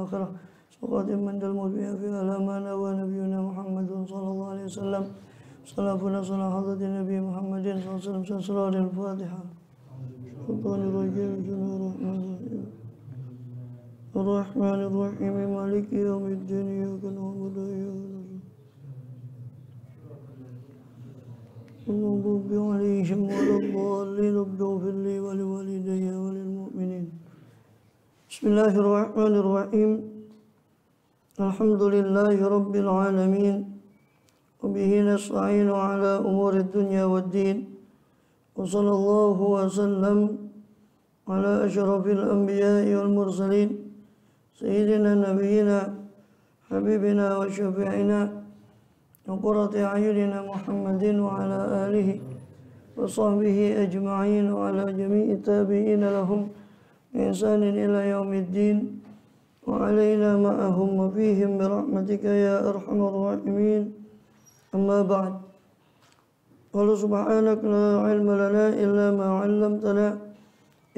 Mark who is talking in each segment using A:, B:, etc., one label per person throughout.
A: الآخرة سقط من المربية في ألامنا ونبينا محمد صلى الله عليه وسلم صلافنا صلاة حضرة النبي محمد صلى الله عليه وسلم سورة الفاتحة الشيطان الرجيم بسم الله الرحمن الرحيم مالك يوم الدين إياك نعبد وإياك نستعين المغضوب عليهم ولا الضالين رب اغفر لي ولوالدي وللمؤمنين بسم الله الرحمن الرحيم الحمد لله رب العالمين وبه نستعين على أمور الدنيا والدين وصلى الله وسلم على أشرف الأنبياء والمرسلين سيدنا نبينا حبيبنا وشفيعنا وقرة أعيننا محمد وعلى آله وصحبه أجمعين وعلى جميع التابعين لهم بإحسان إلى يوم الدين وعلينا معهم وفيهم برحمتك يا أرحم الراحمين أما بعد قال سبحانك لا علم لنا إلا ما علمتنا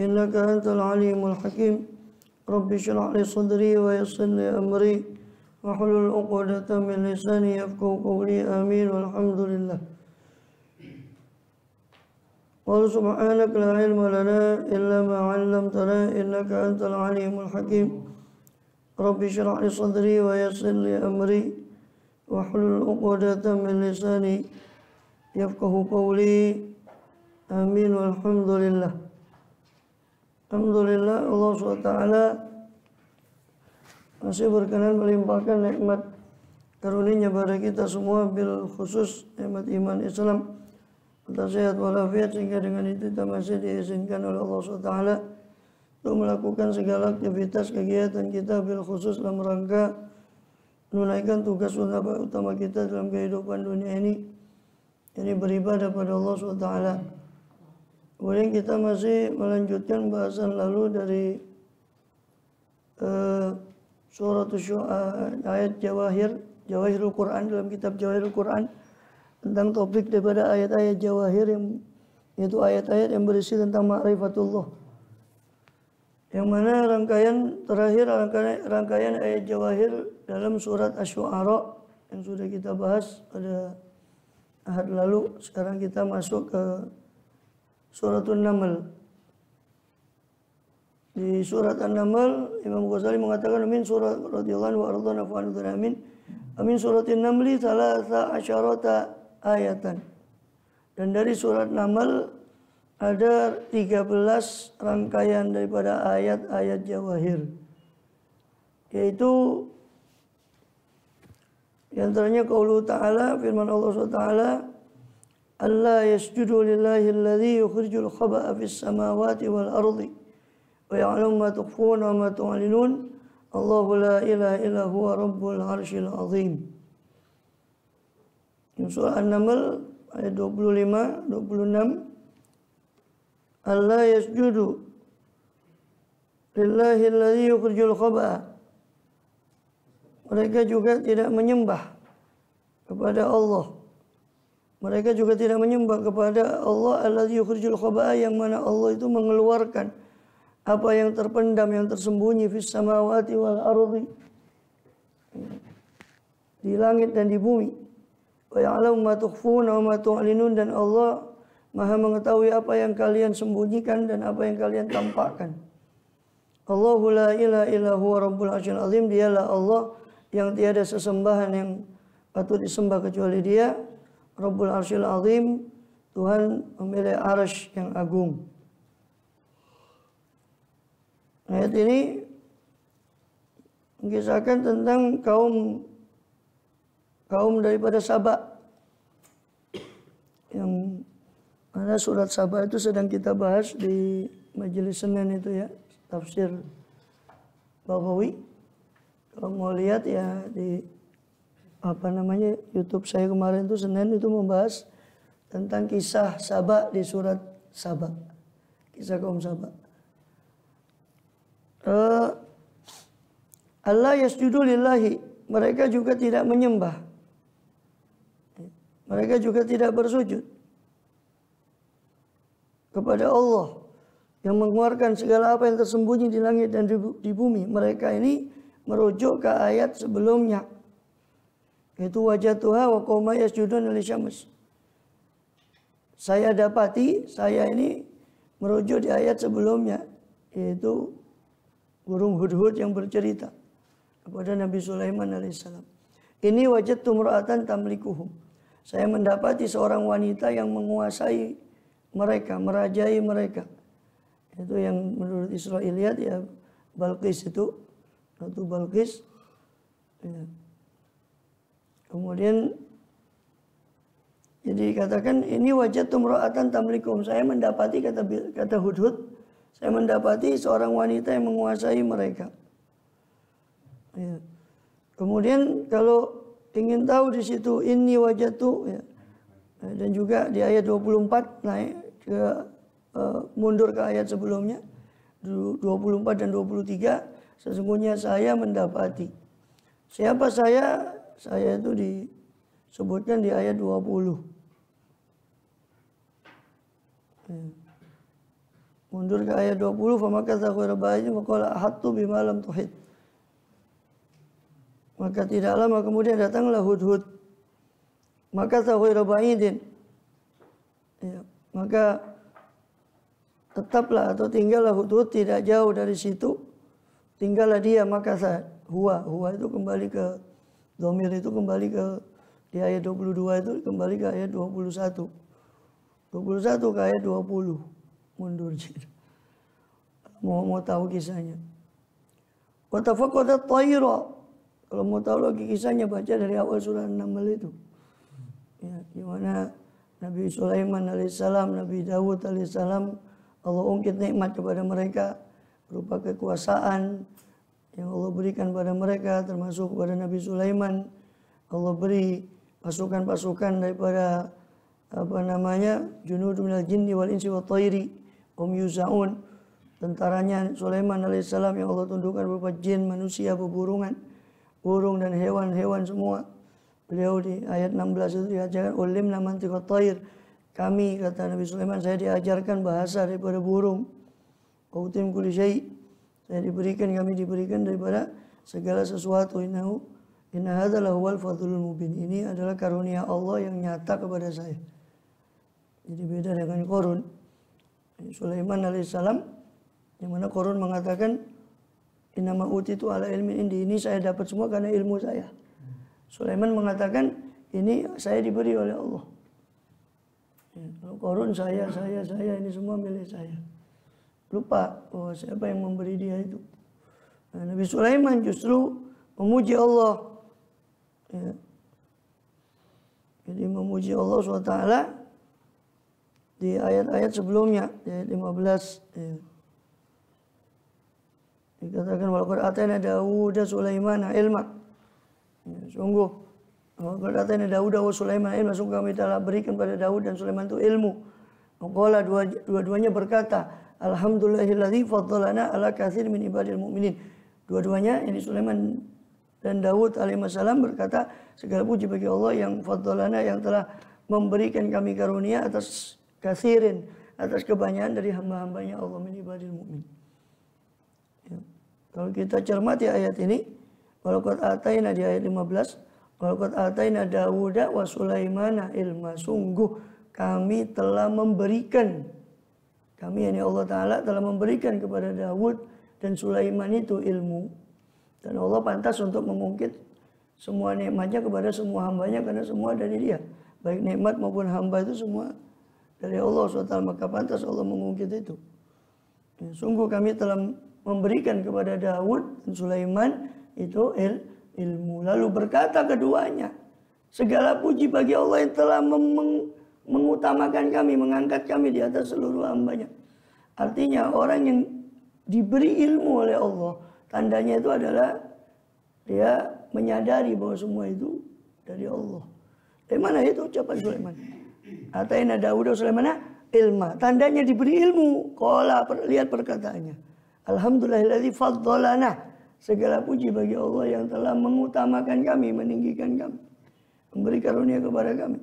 A: إنك أنت العليم الحكيم رب اشرح لي صدري ويسر لي أمري واحلل عقدة من لساني يفقهوا قولي آمين والحمد لله قال سبحانك لا علم لنا إلا ما علمتنا إنك أنت العليم الحكيم رب اشرح لي صدري ويسر لي أمري واحلل عقدة من لساني يفقهوا قولي آمين والحمد لله. Alhamdulillah Allah SWT masih berkenan melimpahkan nikmat karunia pada kita semua, bil khusus nikmat iman Islam, serta sehat walafiat, sehingga dengan itu kita masih diizinkan oleh Allah SWT untuk melakukan segala aktivitas kegiatan kita bil khusus dalam rangka menunaikan tugas utama kita dalam kehidupan dunia ini, yakni beribadah pada Allah SWT. Kemudian kita masih melanjutkan bahasan lalu dari surat ayat Jawahirul Quran, dalam kitab Jawahirul Quran, tentang topik daripada ayat-ayat Jawahir, yang yaitu ayat-ayat yang berisi tentang ma'rifatullah, yang mana rangkaian terakhir rangkaian ayat Jawahir dalam surat Asy-Syu'ara yang sudah kita bahas pada ahad lalu. Sekarang kita masuk ke Suratul Naml. Di surat An-Naml, Imam Ghazali mengatakan min surat radhiyallahu anhu wa ardhana fa'anudun amin. Amin suratin Namli thalatha asyarata ayatan. Dan dari surat Naml ada 13 rangkaian daripada ayat-ayat Jawahir, yaitu di antaranya qaulu ta'ala, firman Allah SWT, Allah yasjudu lillahi alladhi yukhrijul khaba'a fis samawati wal ardi wa ya'lamu ma tukhfuna wa ma tu'linun Allahu la ilaha illa huwa rabbul arsyil azim. Surah An-Naml ayat 25, 26. Allah yasjudu lillahi alladhi yukhrijul khaba'a. Mereka juga tidak menyembah kepada Allah. Mereka juga tidak menyembah kepada Allah alladzi yukhrijul khaba'a, yang mana Allah itu mengeluarkan apa yang terpendam, yang tersembunyi fis samawati wal ardi, di langit dan di bumi. Wa ya'lamu ma tukhfuna wa ma tu'linun, dan Allah Maha mengetahui apa yang kalian sembunyikan dan apa yang kalian tampakkan. Allahu la ilaha illa huwa rabbul arsyil azim. Dialah Allah yang tiada sesembahan yang patut disembah kecuali Dia, Rabbul Arsyil Azim, Tuhan pemilik arsy yang agung. Ayat ini mengisahkan tentang kaum daripada Saba, yang mana surat Saba itu sedang kita bahas di majelis Senin itu ya, tafsir Baghawi. Kalau mau lihat ya di YouTube saya kemarin itu Senin itu membahas tentang kisah Saba di surat Saba, kisah kaum Saba. Allah yasjudu lillahi, mereka juga tidak menyembah, mereka juga tidak bersujud kepada Allah yang mengeluarkan segala apa yang tersembunyi di langit dan di bumi. Mereka ini merujuk ke ayat sebelumnya. Itu wajatuha wa qauma yasjudun lisyams. Saya dapati, saya ini merujuk di ayat sebelumnya, yaitu burung hudhud yang bercerita kepada Nabi Sulaiman alaihissalam. Ini wajadtu imra'atan tamlikuhum. Saya mendapati seorang wanita yang menguasai mereka, merajai mereka. Itu yang menurut Israiliyat ya Balqis itu, Ratu Balqis. Ya. Kemudian jadi dikatakan ini wajadtu imra'atan tamlikuhum. Saya mendapati kata hudhud, saya mendapati seorang wanita yang menguasai mereka. Ya. Kemudian kalau ingin tahu di situ ini wajatu ya. Dan juga di ayat 24 naik ke mundur ke ayat sebelumnya 24 dan 23, sesungguhnya saya mendapati. Siapa saya? Saya itu disebutkan di ayat 20. Ya. Mundur ke ayat 20, famakatha ghairu ba'idin wa qala ahattu bima lam tuhit. Maka tidak lama kemudian datanglah hudhud. Maka ghairu ba'idin. Ya, maka tetaplah atau tinggallah hudhud tidak jauh dari situ. Tinggallah dia, maka huwa itu kembali ke dhamir, itu kembali ke di ayat 22, itu kembali ke ayat 21. 21 ke ayat 20. Mundur gitu. Mau tahu kisahnya. Wa tafaqqadat tayra. Kalau mau tahu lagi kisahnya baca dari awal surah An-Naml itu. Ya, di mana Nabi Sulaiman alaihissalam, Nabi Dawud alaihissalam, Allah ungkit nikmat kepada mereka berupa kekuasaan yang Allah berikan pada mereka, termasuk kepada Nabi Sulaiman. Allah beri pasukan-pasukan daripada junud minal jinni wal insi wat thairi yuzaun. Tentaranya Sulaiman alaihissalam yang Allah tundukkan berupa jin, manusia, beburungan, burung dan hewan-hewan semua. Beliau di ayat 16 itu diajarkan ulimna mantiqat thair. Kami, kata Nabi Sulaiman, saya diajarkan bahasa daripada burung. Utim kulli syai'. Kami diberikan daripada segala sesuatu. Inna hadza lahuwal fadlul mubin. Ini adalah karunia Allah yang nyata kepada saya. Jadi beda dengan Qarun. Sulaiman alaihissalam yang mana Qarun mengatakan innama utitu ala ilmin indi, ini saya dapat semua karena ilmu saya. Sulaiman mengatakan ini saya diberi oleh Allah. Kalau Qarun saya ini semua milik saya. Lupa siapa yang memberi dia itu. Nah, Nabi Sulaiman justru memuji Allah. Ya. Jadi memuji Allah SWT di ayat-ayat sebelumnya, ayat 15. Ya. Dikatakan walaqad atayna Dawuda Sulaimana ilma. Ya, sungguh walaqad atayna Dawuda wa Sulaiman ilma, sungguh kami telah berikan pada Daud dan Sulaiman itu ilmu. Qala dua-duanya berkata, alhamdulillahilladzi faddalana ala katsir min ibadil mu'minin. Dua-duanya ini Sulaiman dan Daud alaihissalam berkata, segala puji bagi Allah yang faddalana, yang telah memberikan kami karunia atas katsirin, atas kebanyakan dari hamba-hambanya Allah min ibadil mu'min. Ya. Kalau kita cermati ayat ini, walaqad ataina di ayat 15, walaqad ataina Dawuda wa Sulaimana ilma, sungguh kami telah memberikan, kami yani Allah Ta'ala telah memberikan kepada Dawud dan Sulaiman itu ilmu. Dan Allah pantas untuk mengungkit semua nikmatnya kepada semua hambanya, karena semua dari dia. Baik nikmat maupun hamba itu semua dari Allah SWT, maka pantas Allah mengungkit itu. Ya, sungguh kami telah memberikan kepada Dawud dan Sulaiman itu ilmu. Lalu berkata keduanya, segala puji bagi Allah yang telah mengutamakan kami, mengangkat kami di atas seluruh hambanya. Artinya orang yang diberi ilmu oleh Allah, tandanya itu adalah dia menyadari bahwa semua itu dari Allah. Dari mana itu ucapan Sulaiman? Ataina Dawud Sulaiman ilma. Tandanya diberi ilmu. Qala, lihat perkataannya. Alhamdulillahilladzi faddalana. Segala puji bagi Allah yang telah mengutamakan kami, meninggikan kami, memberi karunia kepada kami.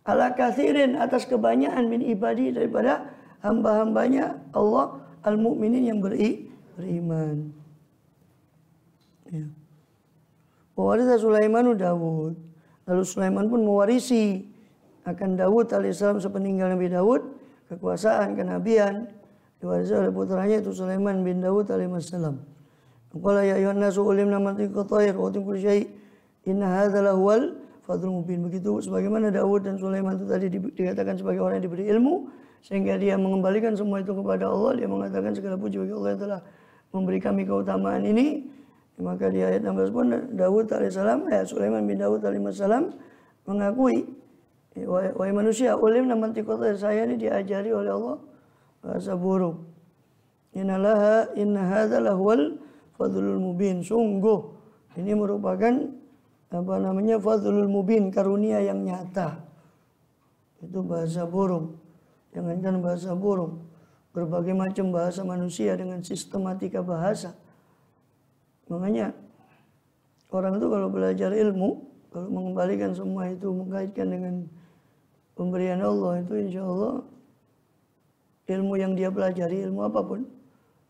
A: Ala katsirin, atas kebanyakan min ibadi, daripada hamba-hambanya Allah al-mu'minin yang beriman. Ya. Wawarisa Sulaimanu Dawud. Lalu Sulaiman pun mewarisi akan Dawud alaihissalam sepeninggal Nabi Dawud kekuasaan, kenabian diwarisi oleh putranya itu Sulaiman bin Dawud alaihissalam. Qala ya ayyuhan nasu ulimna mantiqat thair wa kulli syai' inna hadza lahuwal fadlul mubin. Begitu sebagaimana Dawud dan Sulaiman itu tadi dikatakan sebagai orang yang diberi ilmu sehingga dia mengembalikan semua itu kepada Allah. Dia mengatakan segala puji bagi Allah yang telah memberi kami keutamaan ini. Maka di ayat 16 pun Dawud alaihissalam, Sulaiman bin Dawud alaihissalam mengakui, wahai manusia, ulimna mantiqat thair, saya ini diajari oleh Allah bahasa burung. Inna hadza lahuwal fadlul mubin. Sungguh ini merupakan fadlul mubin, karunia yang nyata. Itu bahasa burung. Jangankan bahasa burung, berbagai macam bahasa manusia dengan sistematika bahasa. Makanya orang itu kalau belajar ilmu, kalau mengembalikan semua itu mengkaitkan dengan pemberian Allah, itu insya Allah ilmu yang dia pelajari, ilmu apapun.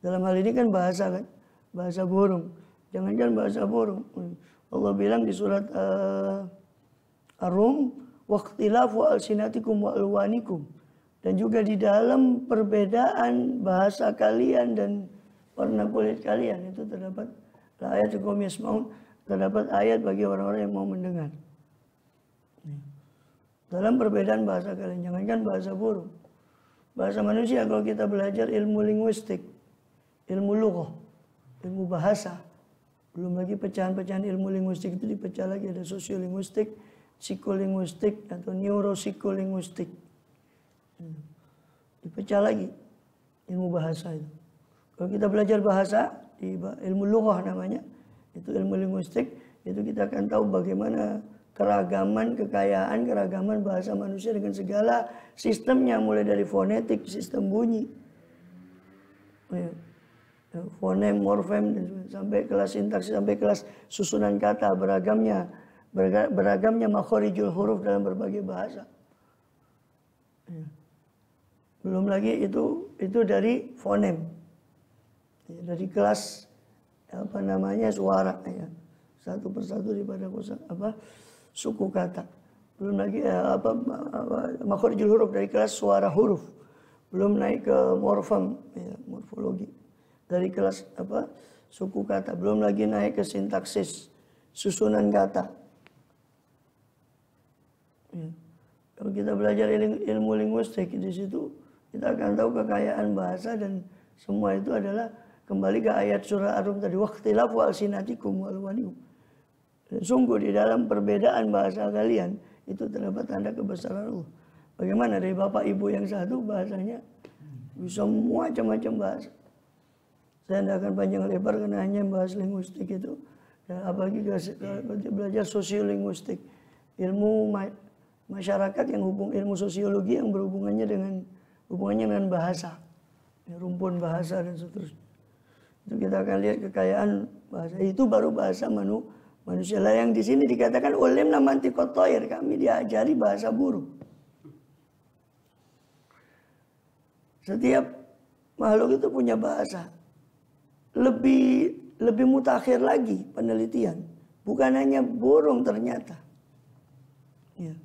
A: Dalam hal ini kan bahasa kan, bahasa burung. Jangankan bahasa burung. Allah bilang di surat Ar-Rum, waqtilafu alsinatikum wa alwanikum. Dan juga di dalam perbedaan bahasa kalian dan warna kulit kalian itu terdapat ayat qaum yasmaun, terdapat ayat bagi orang-orang yang mau mendengar. Dalam perbedaan bahasa kalian, jangankan bahasa burung. Bahasa manusia kalau kita belajar ilmu linguistik, ilmu lughah, ilmu bahasa, belum lagi pecahan-pecahan ilmu linguistik itu dipecah lagi, ada sosiolinguistik, psikolinguistik atau neuropsikolinguistik. Dipecah lagi ilmu bahasa itu. Kalau kita belajar bahasa, di ilmu lughah namanya, itu ilmu linguistik, itu kita akan tahu bagaimana keragaman, kekayaan, keragaman bahasa manusia dengan segala sistemnya, mulai dari fonetik, sistem bunyi, fonem, morfem, sampai kelas sintaksis, sampai kelas susunan kata, beragamnya makhorijul huruf dalam berbagai bahasa. Belum lagi itu dari fonem, dari kelas suara, satu persatu daripada suku kata. Belum lagi makhorijul huruf, dari kelas suara huruf. Belum naik ke morfem, morfologi, dari kelas suku kata. Belum lagi naik ke sintaksis, susunan kata. Kalau kita belajar ilmu linguistik, di situ kita akan tahu kekayaan bahasa, dan semua itu adalah kembali ke ayat surah Ar-Rum tadi, waqtilafu alsinatikum wa alwanikum. Sungguh di dalam perbedaan bahasa kalian itu terdapat tanda kebesaran Allah. Bagaimana dari bapak ibu yang satu bahasanya bisa macam-macam bahasa. Saya tidak akan panjang lebar karena hanya bahas linguistik itu. Dan apalagi belajar sosiolinguistik, ilmu masyarakat yang ilmu sosiologi yang berhubungannya dengan bahasa, rumpun bahasa dan seterusnya. Itu kita akan lihat kekayaan bahasa. Itu baru bahasa manusia lah, yang di sini dikatakan ulimna mantiqat thair, kami diajari bahasa burung. Setiap makhluk itu punya bahasa. Lebih mutakhir lagi penelitian. Bukan hanya burung ternyata. Ya.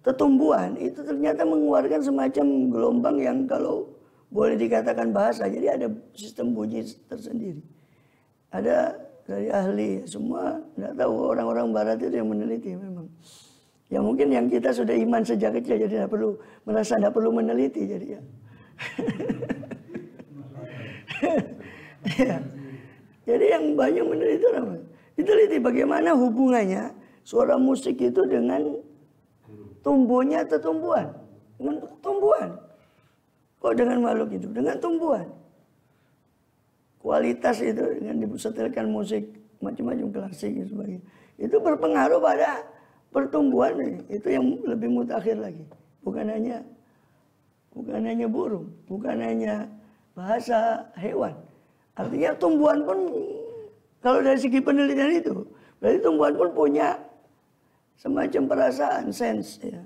A: Tetumbuhan itu ternyata mengeluarkan semacam gelombang yang kalau boleh dikatakan bahasa. Jadi ada sistem bunyi tersendiri. Ada dari ahli, semua tidak tahu, orang-orang barat itu yang meneliti memang. Ya mungkin yang kita sudah iman sejak kecil, jadi tidak perlu merasa tidak perlu meneliti, jadi ya. Ya. Jadi yang banyak meneliti orang, diteliti bagaimana hubungannya suara musik itu dengan tumbuhnya atau tumbuhan, dengan tumbuhan. Kok dengan makhluk hidup, dengan tumbuhan. Kualitas itu dengan disetelkan musik macam-macam klasik dan sebagainya, itu berpengaruh pada pertumbuhan. Itu yang lebih mutakhir lagi, bukan hanya burung, bukan hanya bahasa hewan. Artinya tumbuhan pun kalau dari segi penelitian itu, berarti tumbuhan pun punya semacam perasaan, sense ya.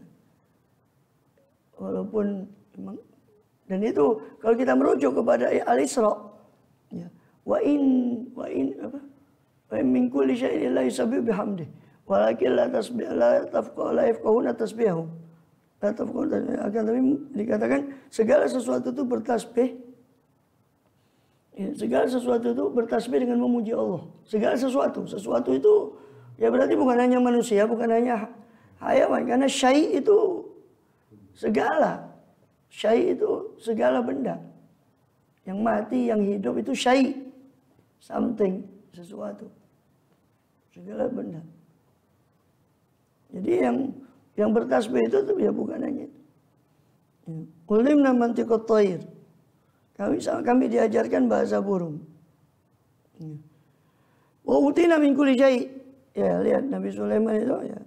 A: Walaupun memang, dan itu kalau kita merujuk kepada Al-Isra, ya, wa in min kulli syai'in la yusabbihu bihamdi walakin la yafqahuna tasbihahum. Akan tapi dikatakan segala sesuatu itu bertasbih. Ya, segala sesuatu itu bertasbih dengan memuji Allah. Segala sesuatu itu ya berarti bukan hanya manusia, bukan hanya hayawan, karena syai' itu segala. Syai' itu segala benda. Yang mati, yang hidup itu syai'. Something, sesuatu. Segala benda. Jadi yang bertasbih itu ya bukan hanya itu. Ulimna mantiqut thair. Kami diajarkan bahasa burung. Wa utina min kulli syai'. Ya, lihat Nabi Sulaiman itu ya.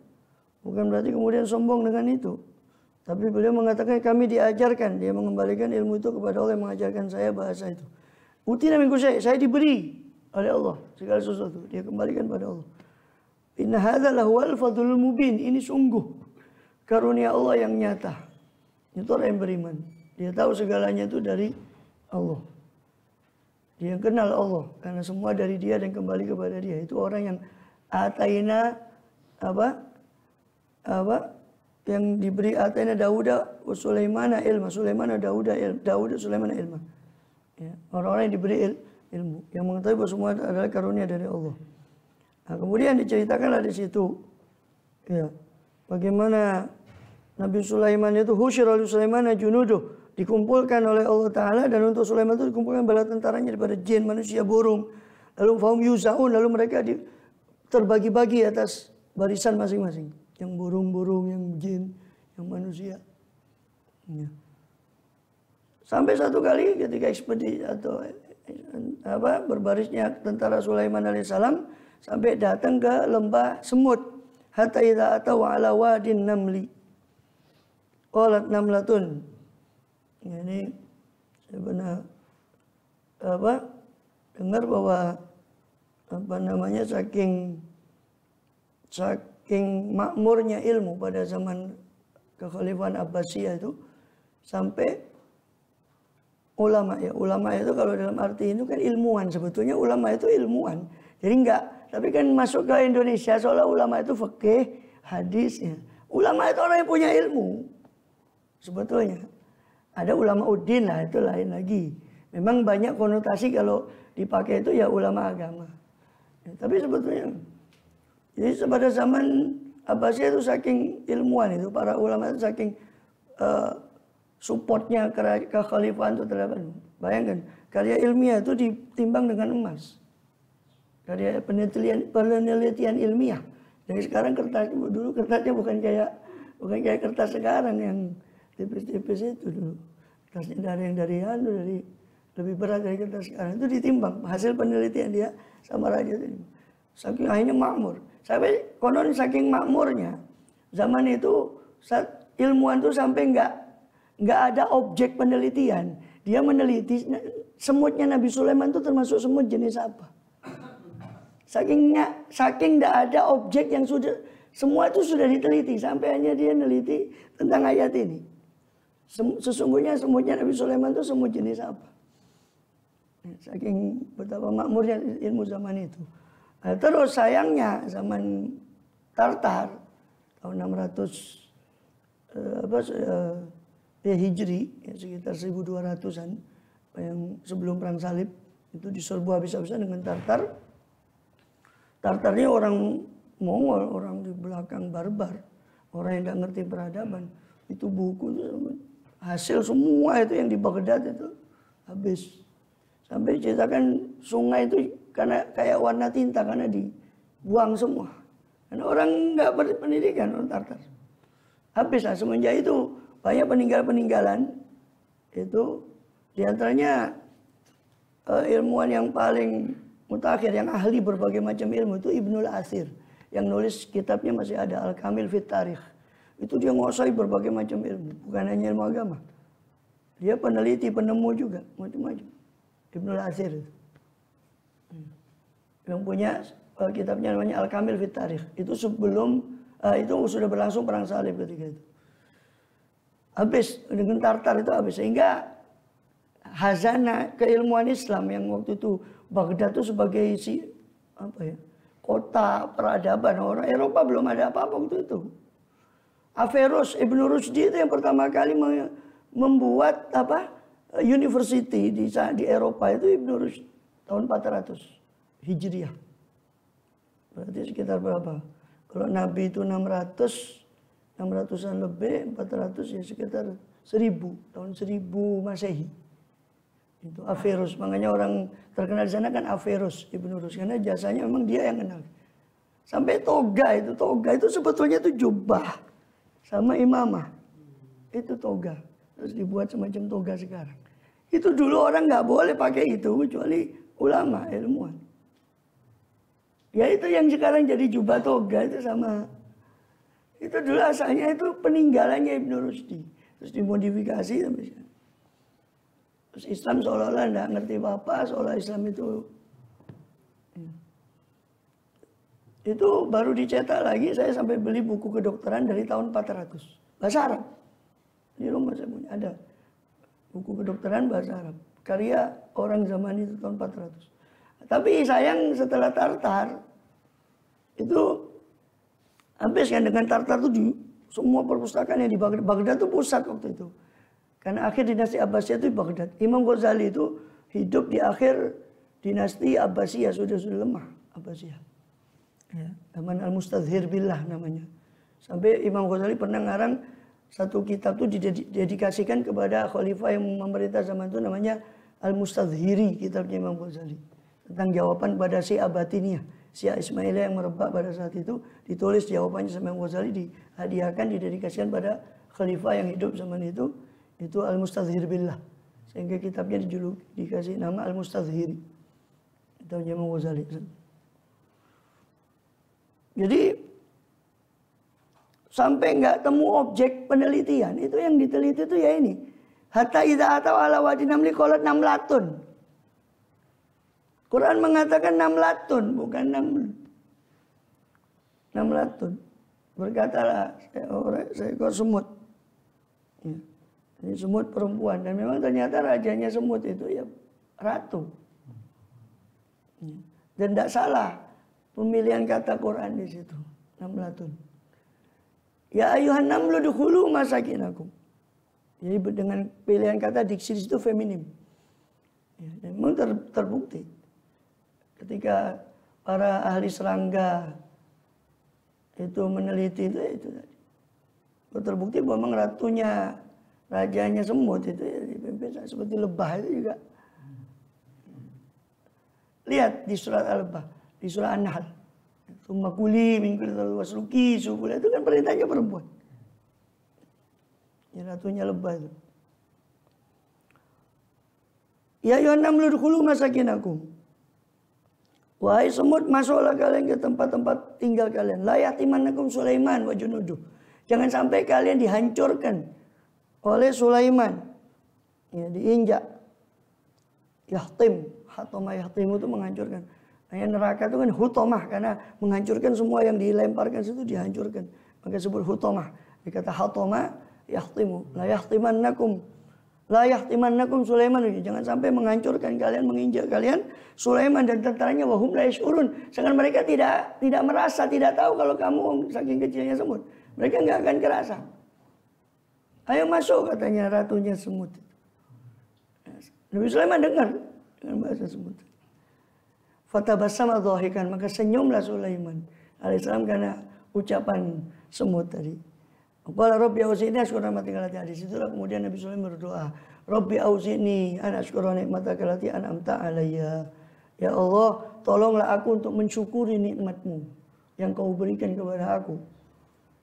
A: Bukan berarti kemudian sombong dengan itu. Tapi beliau mengatakan kami diajarkan, dia mengembalikan ilmu itu kepada Allah yang mengajarkan saya bahasa itu. Utina min kulli syai', saya diberi oleh Allah segala sesuatu, dia kembalikan pada Allah. Inna hadza lahuwal fadlul mubin, ini sungguh karunia Allah yang nyata. Itu orang yang beriman. Dia tahu segalanya itu dari Allah. Dia kenal Allah karena semua dari Dia dan kembali kepada Dia. Itu orang yang ataina yang diberi ataina Dauda wa Sulaimana ilma, Sulaimana Dauda Sulaimana ilma. Ya, orang-orang yang diberi ilmu, yang mengetahui bahwa semua adalah karunia dari Allah. Nah, kemudian diceritakanlah di situ, ya, bagaimana Nabi Sulaiman itu husyira li Sulaiman junuduh, dikumpulkan oleh Allah Ta'ala, dan untuk Sulaiman itu dikumpulkan bala tentaranya daripada jin, manusia, burung. Lalu fahum yuzaun, lalu mereka terbagi-bagi atas barisan masing-masing. Yang burung-burung, yang jin, yang manusia. Ya. Sampai satu kali ketika ekspedisi atau berbarisnya tentara Sulaiman alaihissalam sampai datang ke lembah semut. Hatta idza ataw ala wadin namli. Qalat namlatun. Ini sebenarnya dengar bahwa saking makmurnya ilmu pada zaman kekhalifahan Abbasiyah itu sampai ulama itu kalau dalam arti itu kan ilmuwan, sebetulnya ulama itu ilmuwan. Jadi tapi kan masuk ke Indonesia seolah ulama itu fikih, hadis ya. Ulama itu orang yang punya ilmu. Sebetulnya ada ulama uddin lah, itu lain lagi. Memang banyak konotasi kalau dipakai itu ya ulama agama. Ya, tapi sebetulnya jadi pada zaman Abbasiyah itu saking ilmuwan itu, para ulama itu saking supportnya kekhalifahan itu terhadap. Bayangkan karya ilmiah itu ditimbang dengan emas. Karya penelitian ilmiah. Jadi sekarang kertasnya bukan kayak kertas sekarang yang tipis-tipis itu dulu. Kertasnya dari lebih berat dari kertas sekarang. Itu ditimbang hasil penelitian dia sama raja itu. Saking akhirnya makmur. Sampai konon saking makmurnya zaman itu ilmuwan itu sampai nggak ada objek penelitian. Dia meneliti semutnya Nabi Sulaiman itu termasuk semut jenis apa. Saking nggak ada objek yang semua itu sudah diteliti sampai hanya dia neliti tentang ayat ini. Sesungguhnya semutnya Nabi Sulaiman itu semut jenis apa. Saking betapa makmurnya ilmu zaman itu. Nah, terus sayangnya zaman Tartar tahun 600 Hijri ya, sekitar 1200-an yang sebelum perang salib itu diserbu habis-habisan dengan Tartar. Tartar ini orang Mongol, orang di belakang barbar, orang yang tidak ngerti peradaban. Itu buku itu hasil semua itu yang di Baghdad itu habis. Sampai diceritakan sungai itu karena kayak warna tinta karena dibuang semua. Karena orang nggak berpendidikan, orang Tartar. Habis lah semenjak itu banyak peninggalan itu diantaranya ilmuwan yang paling mutakhir, yang ahli berbagai macam ilmu itu Ibnul Athir, yang nulis kitabnya masih ada Al-Kamil Fit Tarikh. Itu dia menguasai berbagai macam ilmu, bukan hanya ilmu agama. Dia peneliti, penemu juga macam-macam. Ibnul Athir itu. Yang punya kitabnya namanya Al-Kamil Fit Tarikh. Itu sebelum itu sudah berlangsung perang salib ketika itu. Habis dengan Tartar itu habis, sehingga hazanah keilmuan Islam yang waktu itu Baghdad itu sebagai kota peradaban. Orang Eropa belum ada apa-apa waktu itu. Averroes, Ibn Rushdi itu yang pertama kali membuat university di Eropa itu Ibn Rushdi tahun 400 Hijriah. Berarti sekitar berapa? Kalau Nabi itu 600-an lebih, 400 ya sekitar 1000, tahun 1000 Masehi. Itu Averroes, makanya orang terkenal di sana kan Averroes Ibn Rushdi, karena jasanya memang dia yang kenal. Sampai toga itu sebetulnya itu jubah sama imamah. Itu toga, terus dibuat semacam toga sekarang. Itu dulu orang nggak boleh pakai itu kecuali ulama, ilmuwan. Ya itu yang sekarang jadi jubah toga itu sama. Itu dulu asalnya itu peninggalannya Ibn Rushdi. Terus dimodifikasi sampai sekarang. Terus Islam seolah-olah nggak ngerti apa-apa, seolah Islam itu baru dicetak lagi. Saya sampai beli buku kedokteran dari tahun 400. Bahasa Arab. Di rumah saya punya ada buku kedokteran bahasa Arab. Karya orang zaman itu tahun 400. Tapi sayang setelah Tartar itu habis kan, dengan Tartar itu di semua perpustakaan yang di Baghdad itu pusat waktu itu. Karena akhir dinasti Abbasiyah itu di Baghdad. Imam Ghazali itu hidup di akhir dinasti Abbasiyah, sudah lemah Abbasiyah. Ya, zaman Al-Mustadhir Billah namanya. Sampai Imam Ghazali pernah ngarang satu kitab itu didedikasikan kepada khalifah yang memerintah zaman itu, namanya Al-Mustadhiri, kitabnya Imam Ghazali. Tentang jawaban pada Syiah Batiniyah, Syiah Ismailiyah yang merebak pada saat itu, ditulis jawabannya sama Imam Ghazali, dihadiahkan, didedikasikan pada khalifah yang hidup zaman itu Al-Mustadhir Billah. Sehingga kitabnya dikasih nama Al-Mustadhiri. Itu Imam Ghazali. Jadi sampai nggak temu objek penelitian, itu yang diteliti itu ya ini. Hatta idza atau ala wadi namli qalat namlatun. Quran mengatakan namlatun, bukan namlatun. Berkatalah seekor semut. Ya. Ini semut perempuan, dan memang ternyata rajanya semut itu ya ratu. Ya. Dan tidak salah pemilihan kata Quran di situ, namlatun. Ya ayuhan namlu dukhulu masakinakum. Jadi dengan pilihan kata diksi di situ feminim. Ya, dan memang terbukti. Ketika para ahli serangga itu meneliti itu tadi, terbukti bahwa ratunya, rajanya semut itu ya dipimpin seperti lebah itu juga. Lihat di surat Al-Lebah, di surat An-Nahl. Tumakuli mingkul wasluki subula, itu kan perintahnya perempuan. Ya ratunya lebah itu. Ya ayuhan namlu dukhulu masakinakum. Wahai semut, masuklah kalian ke tempat-tempat tinggal kalian. La yahtimannakum Sulaiman wa junuduh. Jangan sampai kalian dihancurkan oleh Sulaiman. Ya, diinjak. Yahtim, hatoma yahtimu itu menghancurkan. Nah, neraka itu kan hutomah, karena menghancurkan semua yang dilemparkan situ dihancurkan. Maka disebut hutomah. Dikata hatoma yahtimu. La yahtimannakum Sulaiman. Jangan sampai menghancurkan kalian, menginjak kalian Sulaiman dan tentaranya, wahum la yash'urun. Sedangkan mereka tidak merasa, tidak tahu kalau kamu saking kecilnya semut. Mereka nggak akan kerasa. Ayo masuk, katanya ratunya semut. Nabi Sulaiman dengar dengan bahasa semut. Fatabassama dhahikan, maka senyumlah Sulaiman alaihissalam karena ucapan semut tadi. Qala rabbi auzi'ni asykura ni'mataka allati situlah, kemudian Nabi Sulaiman berdoa, Rabbi auzi'ni an asykura ni'mataka allati an'amta alayya. Ya Allah, tolonglah aku untuk mensyukuri nikmatmu yang kau berikan kepada aku.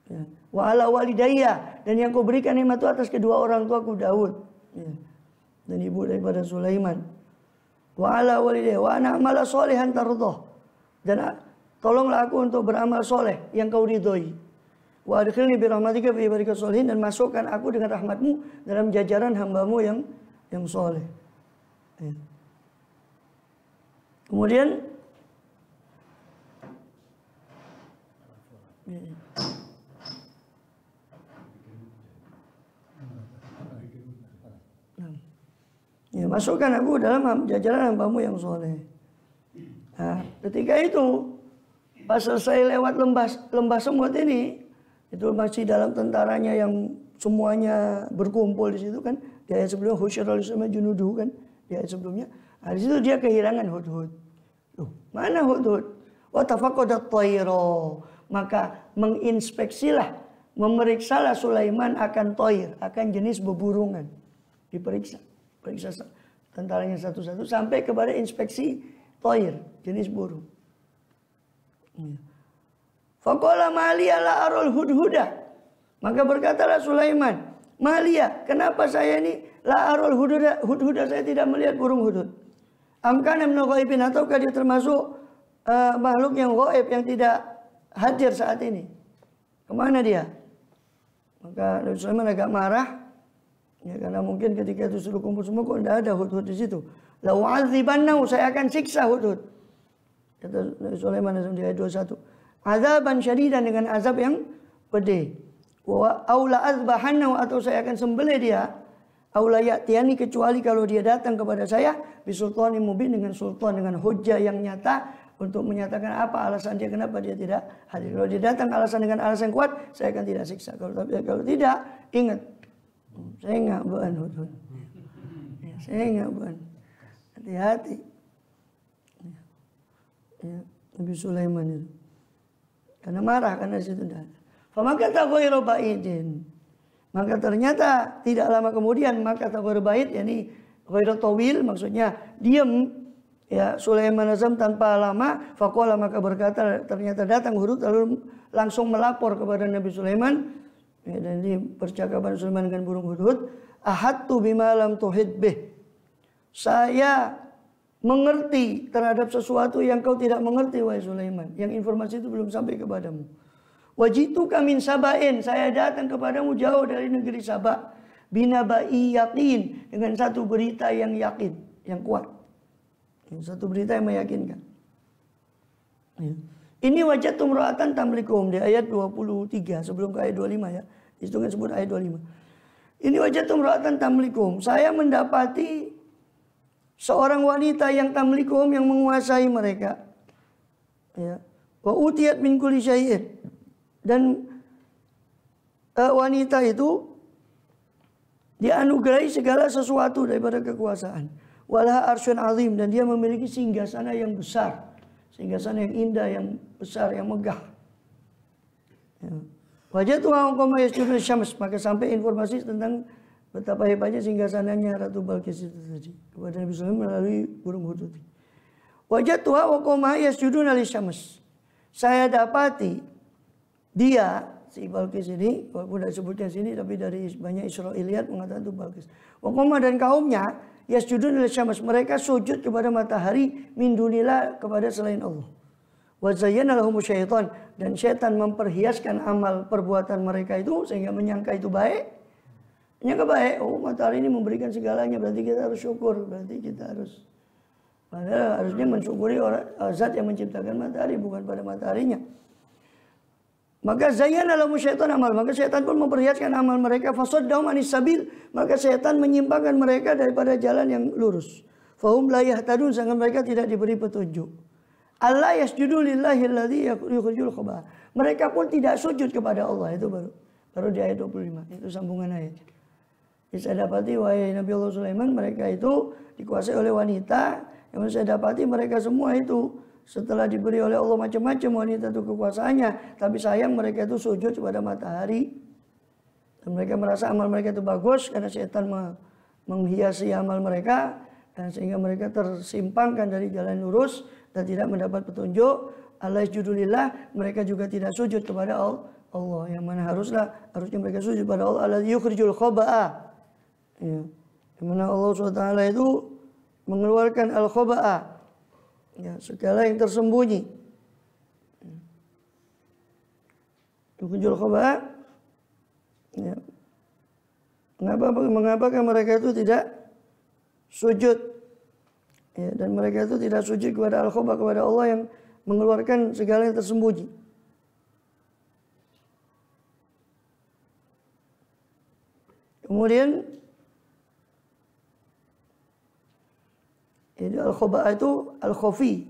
A: Ya. Wa ala walidayya, dan yang kau berikan nikmat itu atas kedua orang tuaku Daud. Ya. Dan ibu daripada Sulaiman. Wa ala walidayya wa ana amala sholihan tardah. Dan tolonglah aku untuk beramal soleh yang kau ridhoi. Wa adkhilni bi rahmatika fi ibadika sholihin, dan masukkan aku dengan rahmatmu dalam jajaran hambamu yang soleh. Ya. Kemudian ya, masukkan aku dalam jajaran hambamu yang soleh. Nah, ketika itu Pas selesai lewat lembah semut ini, itu masih dalam tentaranya yang semuanya berkumpul di situ kan. Di ayat sebelumnya husyirul sama junuduh kan. Di ayat sebelumnya. Nah, di situ dia kehilangan Hudhud. Loh, mana Hudhud? Wa tafaqadat tayra. Maka menginspeksilah, memeriksalah Sulaiman akan toir, akan jenis beburungan. Diperiksa. Periksa tentaranya satu-satu sampai kepada inspeksi toir, jenis burung. Faqala maliya la arul hudhuda. Maka berkatalah Sulaiman, Malia, kenapa saya ini la arul hudhuda, saya tidak melihat burung hudhud. Amkana min ghaibin, ataukah dia termasuk makhluk yang gaib yang tidak hadir saat ini? Kemana dia? Maka Nabi Sulaiman agak marah, ya, karena mungkin ketika itu sudah kumpul semua kok tidak ada hudhud di situ. La u'adzibannahu, saya akan siksa hudhud. Kata Nabi Sulaiman di ayat 21. Azaban syadidan, dengan azab yang pedih. Wa aula azbahannahu, atau saya akan sembelih dia. Aula ya'tiyani, kecuali kalau dia datang kepada saya bisultanin mubin, dengan sultan, dengan hujjah yang nyata untuk menyatakan apa alasan dia kenapa dia tidak hadir. Kalau dia datang dengan alasan kuat, saya akan tidak siksa. Kalau tidak, ingat, saya enggak buan hudhud. Saya enggak buan. Hati-hati. Ya, Nabi Sulaiman itu. Karena marah, karena situ tidak ada. Famaka taghayru ba'idin. Maka ternyata tidak lama kemudian, maka taghayru ba'id, yakni ghairu tawil, maksudnya diam. Ya, Sulaiman azam tanpa lama, faqala, maka berkata, ternyata datang huruf, lalu langsung melapor kepada Nabi Sulaiman. Ya, dan di percakapan Sulaiman dengan burung hudhud, ahadtu bima lam tuhid bih. Saya mengerti terhadap sesuatu yang kau tidak mengerti, wahai Sulaiman. Yang informasi itu belum sampai kepadamu. Wajituka min Sabain, saya datang kepadamu jauh dari negeri Sabah. Binabai yakin, dengan satu berita yang yakin, yang kuat. Satu berita yang meyakinkan. Ya. Ini wajah tumra'atan tamlikum di ayat 23 sebelum ke ayat 25 ya. Itu kan sebut ayat 25. Ini wajah tumra'atan tamlikum. Saya mendapati seorang wanita yang tamlikum, yang menguasai mereka. Ya. Wa utiyat min kulli syai'in. Dan wanita itu dianugerahi segala sesuatu daripada kekuasaan. Walaha arsyun azim, dan dia memiliki singgasana yang besar. Singgasana yang indah, yang besar, yang megah. Ya. Wajatuha qawma yasjudun syams, maka sampai informasi tentang betapa hebatnya singgasananya Ratu Balqis itu tadi kepada Nabi Sulaiman melalui burung hudhud. Wajatuha qawma yasjudun syams. Saya dapati dia, si Balqis ini, walaupun tidak disebutkan sini, tapi dari banyak Israiliyat mengatakan itu Balqis. Qawma, dan kaumnya yasjudun syams, mereka sujud kepada matahari, min dunillah, kepada selain Allah. Wa zayyana lahum syaitan, dan syaitan memperhiaskan amal perbuatan mereka itu sehingga menyangka itu baik. Menyangka baik, oh matahari ini memberikan segalanya, berarti kita harus syukur, berarti kita harus, padahal harusnya mensyukuri orang zat yang menciptakan matahari, bukan pada mataharinya. Maka zayyana lahum syaitan amal, maka syaitan pun memperhiaskan amal mereka. Fasaddahum anis sabil, maka syaitan menyimpangkan mereka daripada jalan yang lurus. Fahum la yahtadun, sehingga mereka tidak diberi petunjuk. Allah yasjudu lillahi alladzi yukhrijul khaba'ah. Mereka pun tidak sujud kepada Allah, itu baru di ayat 25. Itu sambungan ayat. Saya dapati wahai Nabi Allah Sulaiman, mereka itu dikuasai oleh wanita. Yang saya dapati mereka semua itu setelah diberi oleh Allah macam-macam wanita itu kekuasaannya, tapi sayang mereka itu sujud kepada matahari. Dan mereka merasa amal mereka itu bagus karena setan menghiasi amal mereka, dan sehingga mereka tersimpangkan dari jalan lurus dan tidak mendapat petunjuk. Allah yasjudulillah, mereka juga tidak sujud kepada Allah, yang mana harusnya mereka sujud kepada Allah. Allah yukhrijul khaba'ah, ya, yang mana Allah SWT itu mengeluarkan al-khaba'ah, ya, segala yang tersembunyi. Yukhrijul khaba'ah, ya. Mengapa mereka itu tidak sujud, ya, dan mereka itu tidak sujud kepada al-khaba'ah, kepada Allah yang mengeluarkan segala yang tersembunyi. Kemudian al-khaba'ah itu al-khafi,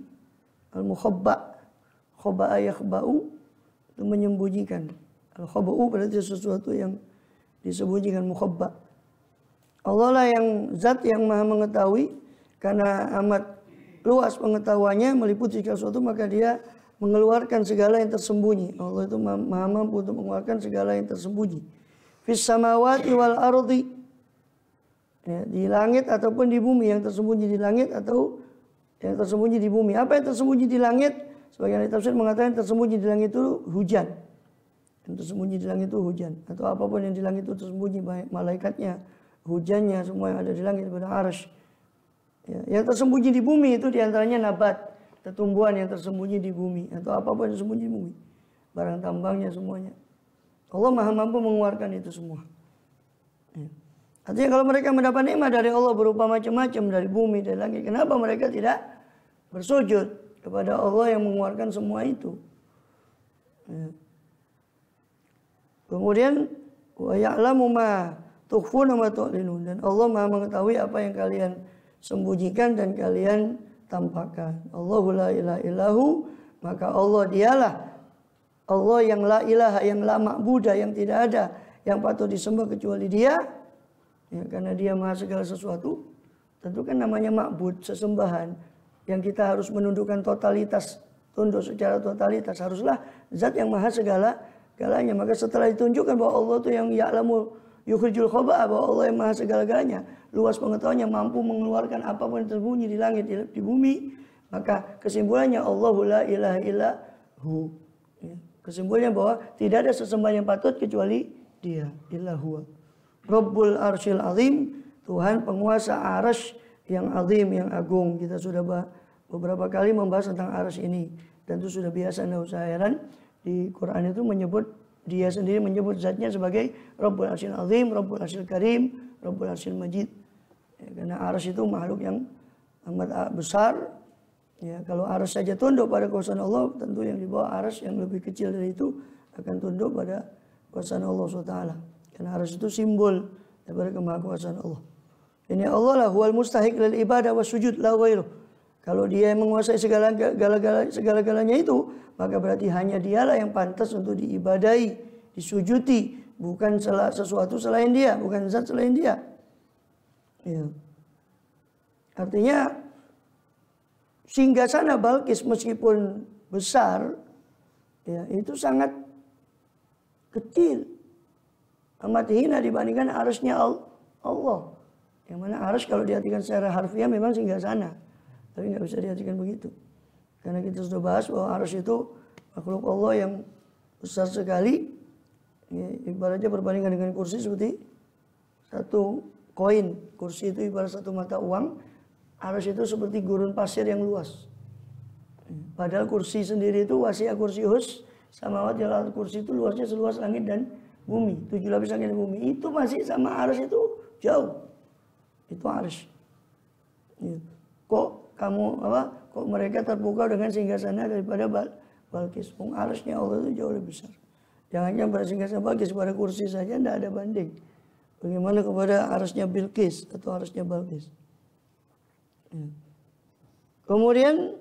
A: al-mukhabba. Khoba'a yakhba'u itu menyembunyikan. Al-khaba'u berarti sesuatu yang disembunyikan, mukhabba. Allah lah yang zat yang maha mengetahui, karena amat luas pengetahuannya meliputi segala sesuatu, maka dia mengeluarkan segala yang tersembunyi. Allah itu maha mampu untuk mengeluarkan segala yang tersembunyi. Fis samawati wal ardi, ya, di langit ataupun di bumi, yang tersembunyi di langit atau yang tersembunyi di bumi. Apa yang tersembunyi di langit? Sebagian tafsir mengatakan tersembunyi di langit itu hujan. Yang tersembunyi di langit itu hujan, atau apapun yang di langit itu tersembunyi, baik malaikatnya, hujannya, semua yang ada di langit pada arsy. Ya, yang tersembunyi di bumi itu diantaranya nabat, tumbuhan yang tersembunyi di bumi, atau apapun yang tersembunyi di bumi, barang tambangnya semuanya. Allah maha mampu mengeluarkan itu semua. Ya. Artinya kalau mereka mendapat nikmat dari Allah berupa macam-macam, dari bumi, dari langit, kenapa mereka tidak bersujud kepada Allah yang mengeluarkan semua itu? Ya. Kemudian wa ya'lamu ma tukhfuna wa tu'linun, dan Allah maha mengetahui apa yang kalian sembunyikan dan kalian tampakkan. Allahu la ilaha illahu, maka Allah dialah Allah yang la ilaha, yang la ma'budah, yang tidak ada yang patut disembah kecuali Dia. Ya, karena Dia maha segala sesuatu. Tentu kan namanya ma'bud, sesembahan, yang kita harus menundukkan totalitas, tunduk secara totalitas, haruslah zat yang maha segala-galanya. Maka setelah ditunjukkan bahwa Allah itu yang ya'lamu yukhrijul khaba'a, bahwa Allah yang maha segala-galanya, luas pengetahuannya, mampu mengeluarkan apapun yang tersembunyi di langit, di bumi, maka kesimpulannya Allahu la ilaha illahu. Ya. Kesimpulannya bahwa tidak ada sesembahan yang patut kecuali Dia, illahu. Rabbul arsyil azim, Tuhan penguasa arsy yang azim, yang agung. Kita sudah beberapa kali membahas tentang arsy ini, dan itu sudah biasa, tidak usah heran. Di Quran itu menyebut, Dia sendiri menyebut zatnya sebagai Rabbul arsyil azim, Rabbul arsyil karim, Rabbul arsyil majid. Ya, karena arsy itu makhluk yang amat besar. Ya, kalau arsy saja tunduk pada kuasa Allah, tentu yang di bawah arsy yang lebih kecil dari itu akan tunduk pada kuasa Allah SWT. Karena arsy itu simbol daripada kemahakuasaan Allah. Ini Allah lah huwal mustahiq lil ibadah was sujud la ghairuh. Kalau Dia yang menguasai segala-galanya itu, maka berarti hanya Dialah yang pantas untuk diibadahi, disujudi, bukan sesuatu selain Dia, bukan zat selain Dia. Ya. Artinya singgasana Balqis meskipun besar, ya, itu sangat kecil, amat hina dibandingkan arsy-nya Allah. Yang mana arsy kalau diartikan secara harfiah memang singgasana, tapi nggak bisa diartikan begitu. Karena kita sudah bahas bahwa arsy itu makhluk Allah yang besar sekali. Ya, ibaratnya berbandingan dengan kursi seperti satu koin. Kursi itu ibarat satu mata uang. Arsy itu seperti gurun pasir yang luas. Padahal kursi sendiri itu wasi'a kursius samawati wal ardh, kursi itu luasnya seluas langit dan bumi, 7 lapis langit dan bumi. Itu masih sama arsy itu jauh. Itu arsy. Ya. Kok mereka terpukau dengan singgasana daripada Balqis? Arsy-nya Allah itu jauh lebih besar. Jangan-jangan pada singgasana Balqis, pada kursi saja tidak ada banding. Bagaimana kepada arsy-nya Bilqis atau arsy-nya Balqis? Ya. Kemudian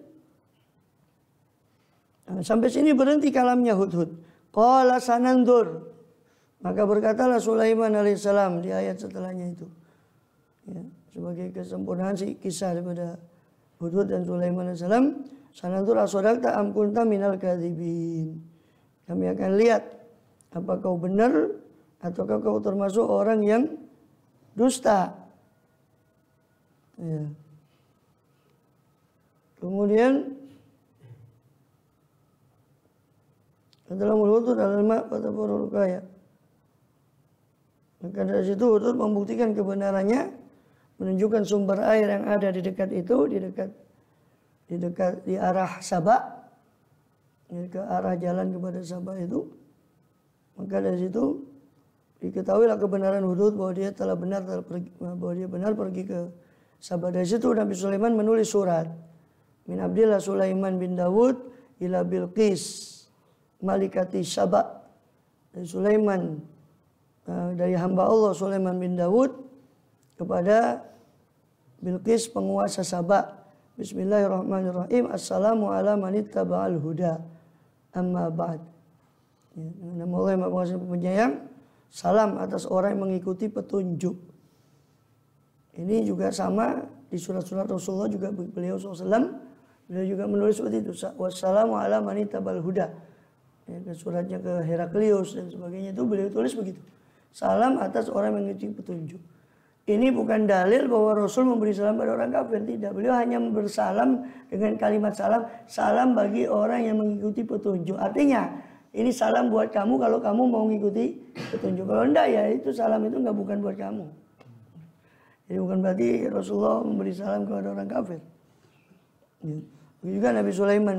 A: sampai sini berhenti kalamnya Hudhud. Qala sanandur, maka berkatalah Sulaiman alaihissalam di ayat setelahnya itu. Ya, sebagai kesempurnaan kisah daripada Hudhud dan Sulaiman alaihissalam. Sanandur asodakta am kunta minal kadzibin. Kami akan lihat apa kau benar ataukah kau termasuk orang yang dusta. Ya. Kemudian dalam Hudhud adalah mak pada para kaya. Maka dari situ Hudhud membuktikan kebenarannya, menunjukkan sumber air yang ada di dekat itu, di arah Sabah, ke arah jalan kepada Sabah itu. Maka dari situ diketahuilah kebenaran Hudhud bahwa dia telah benar pergi ke Sabah. Dari situ Nabi Sulaiman menulis surat. Min Abdillah Sulaiman bin Dawud ila Bilqis Malikati Sabah. Dari Sulaiman, dari hamba Allah Sulaiman bin Dawud kepada Bilqis penguasa Sabah. Bismillahirrahmanirrahim. Assalamu ala manittaba'al huda. amma ba'd. Ya, nama Allah yang Maha Pengasih Penyayang. Salam atas orang yang mengikuti petunjuk. Ini juga sama di surat-surat Rasulullah juga beliau SAW. Beliau juga menulis seperti itu. Wassalamu ala manittabal huda. Ya, dan suratnya ke Heraklius dan sebagainya itu beliau tulis begitu. Salam atas orang yang mengikuti petunjuk. Ini bukan dalil bahwa Rasul memberi salam pada orang kafir. Tidak. Beliau hanya bersalam dengan kalimat salam. Salam bagi orang yang mengikuti petunjuk. Artinya ini salam buat kamu kalau kamu mau mengikuti petunjuk. Kalau enggak ya itu salam itu enggak bukan buat kamu. Jadi bukan berarti Rasulullah memberi salam kepada orang kafir. Ya. Begitu juga Nabi Sulaiman.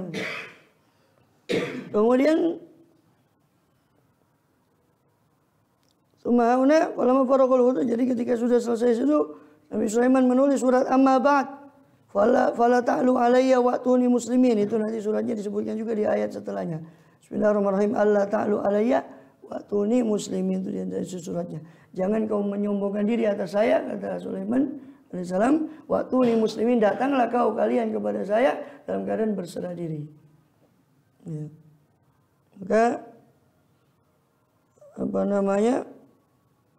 A: Kemudian Sumahuna ulama faraqul wudu. Jadi ketika sudah selesai itu Nabi Sulaiman menulis surat Amma Ba'd. Fala ta'lu alayya wa'tuni muslimin. Itu nanti suratnya disebutkan juga di ayat setelahnya. Bismillahirrahmanirrahim. Allah ta'lu alayya wa'tuni muslimin. Itu dari suratnya. Jangan kau menyombongkan diri atas saya, kata Sulaiman alaihissalam. Wa'tuni muslimin, datanglah kau kalian kepada saya dalam keadaan berserah diri. Ya. Maka apa namanya?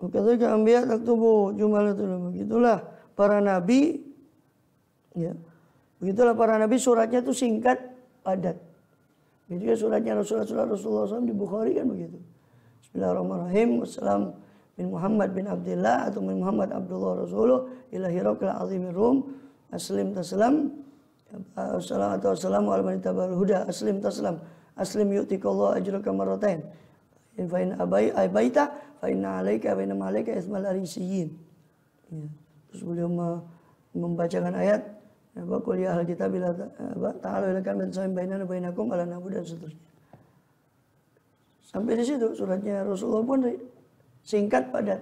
A: Ketika anbiya taktubu jumalatul, begitulah para nabi, ya. Begitulah para nabi, suratnya itu singkat, padat. Begitu juga suratnya Rasulullah SAW di Bukhari kan begitu. Bismillahirrahmanirrahim. Wassalam bin Muhammad bin Abdullah atau bin Muhammad Abdullah Rasulullah ila Hirakil azimir Rum. Aslim taslam. Assalamu ala man ittaba'al huda. Aslim taslam. Aslim yu'tikallahu ajraka marratain. Fa in abaita fa inna 'alaika wa inna 'alaika ismal arisiyin. Ya. Terus beliau membacakan ayat apa qul ya ahlal kitab ta'alu ila kalimatin sawa'in bainana wa bainakum alla na'budu dan seterusnya. Sampai di situ suratnya Rasulullah pun singkat padat.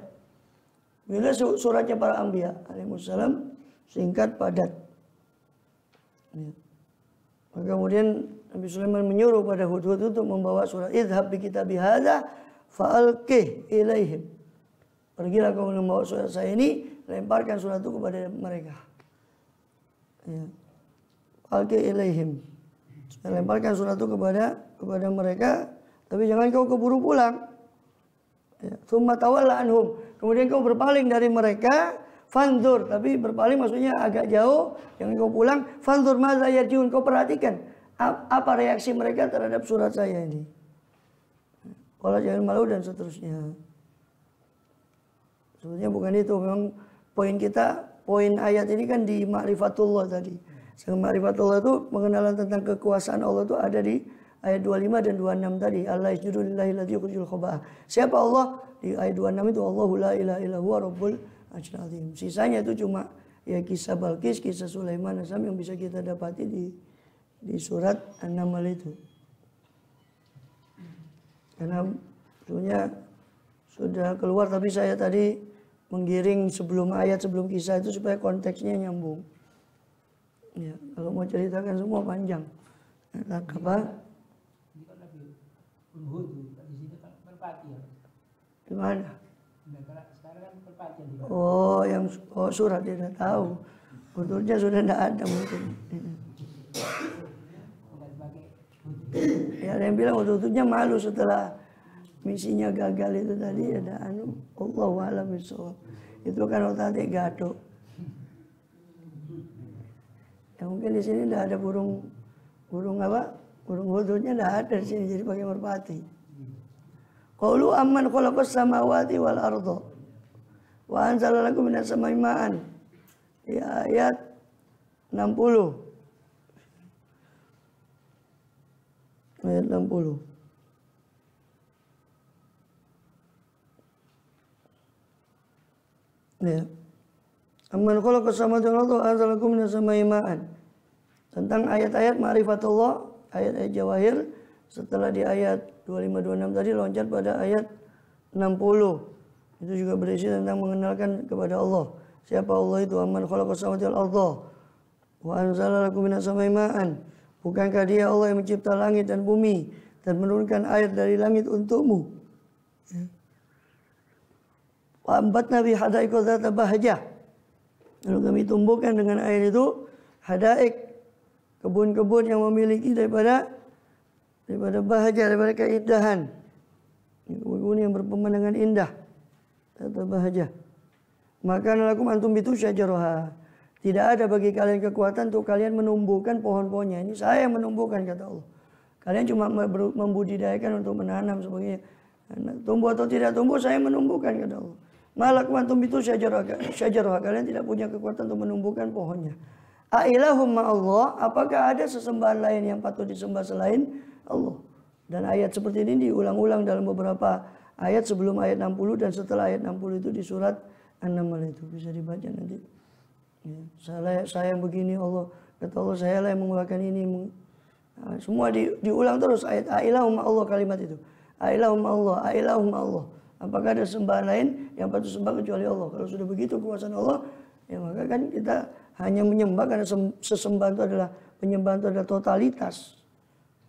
A: Bila suratnya para anbiya alaihissalam singkat padat. Ya. Maka kemudian Nabi Sulaiman menyuruh pada Hudhud untuk membawa surat idhab bi kitabi hadza fa'alqih ilaihim. Pergilah kau membawa surat saya ini, lemparkan surat itu kepada mereka. Ya. Alqih ilaihim. Lemparkan surat itu kepada mereka, tapi jangan kau keburu pulang. Ya. Tsumma tawalla anhum. Kemudian kau berpaling dari mereka, fanzur, tapi berpaling maksudnya agak jauh, jangan kau pulang. Fanzur madza yarjiun, kau perhatikan apa reaksi mereka terhadap surat saya ini. Kalau jangan malu dan seterusnya. Sebetulnya bukan itu, memang poin ayat ini kan di ma'rifatullah tadi. Sehingga ma'rifatullah itu pengenalan tentang kekuasaan Allah itu ada di ayat 25 dan 26 tadi. Allah yasjudu lillahi alladzi yukhrijul khaba'ah. Siapa Allah? Di ayat 26 itu Allahu la ilaha illa huwa rabbul arsyil azim. Sisanya itu cuma ya kisah Balqis, kisah Sulaiman Asam yang bisa kita dapati di surat An-Naml itu. Karena sebenarnya sudah keluar, tapi saya tadi menggiring sebelum kisah itu supaya konteksnya nyambung. Ya, kalau mau ceritakan semua panjang. Apa? Di mana? Oh, surat dia tidak tahu. Betulnya sudah tidak ada mungkin. Ya, ada yang bilang waktu-waktunya malu setelah misinya gagal itu tadi ada Allahu a'lam bishawab. Itu kan otaknya gaduh. Ya mungkin di sini tidak ada burung hududnya tidak ada di sini, jadi pakai merpati. Qaulu amman khalaqas samawati wal arda wa anzala lakum minas samai ma'an. Di ayat 60. Ayat 60. Ya. Amman khalaqas samawati wal arda wa anzala lakum minas samai ma'an. Tentang ayat-ayat ma'rifatullah, ayat-ayat jawahir, setelah di ayat 25-26 tadi loncat pada ayat 60. Itu juga berisi tentang mengenalkan kepada Allah. Siapa Allah itu? Amman khalaqas samawati wal arda wa anzala lakum minas samai ma'an. Bukankah dia Allah yang mencipta langit dan bumi dan menurunkan air dari langit untukmu? Wa ambatna bi hadaiqa dzata bahjah. Lalu kami tumbuhkan dengan air itu hadaik, kebun-kebun yang memiliki daripada daripada bahagia, daripada keindahan. Kebun yang berpemandangan indah atau bahagia. Maka lakum antum bitu syajaroha. Tidak ada bagi kalian kekuatan untuk kalian menumbuhkan pohon-pohonnya. Ini saya yang menumbuhkan, kata Allah. Kalian cuma membudidayakan untuk menanam sebagainya. Tumbuh atau tidak tumbuh, saya menumbuhkan, kata Allah. Malakum antum bitu syajaroha. Kalian tidak punya kekuatan untuk menumbuhkan pohonnya. Ailahum ma'allah, apakah ada sesembahan lain yang patut disembah selain Allah? Dan ayat seperti ini diulang-ulang dalam beberapa ayat sebelum ayat 60 dan setelah ayat 60 itu di surat An-Naml itu. Bisa dibaca nanti. Ya, saya yang begini Allah. Kata Allah, saya lah yang mengeluarkan ini. Nah, semua diulang terus ayat Ailahum ma'allah, kalimat itu. Ailahum ma'allah, Ailahum ma'allah. Apakah ada sembahan lain yang patut sembah kecuali Allah? Kalau sudah begitu kekuasaan Allah, ya maka kan kita hanya menyembah karena sesembahan itu adalah penyembahan itu adalah totalitas,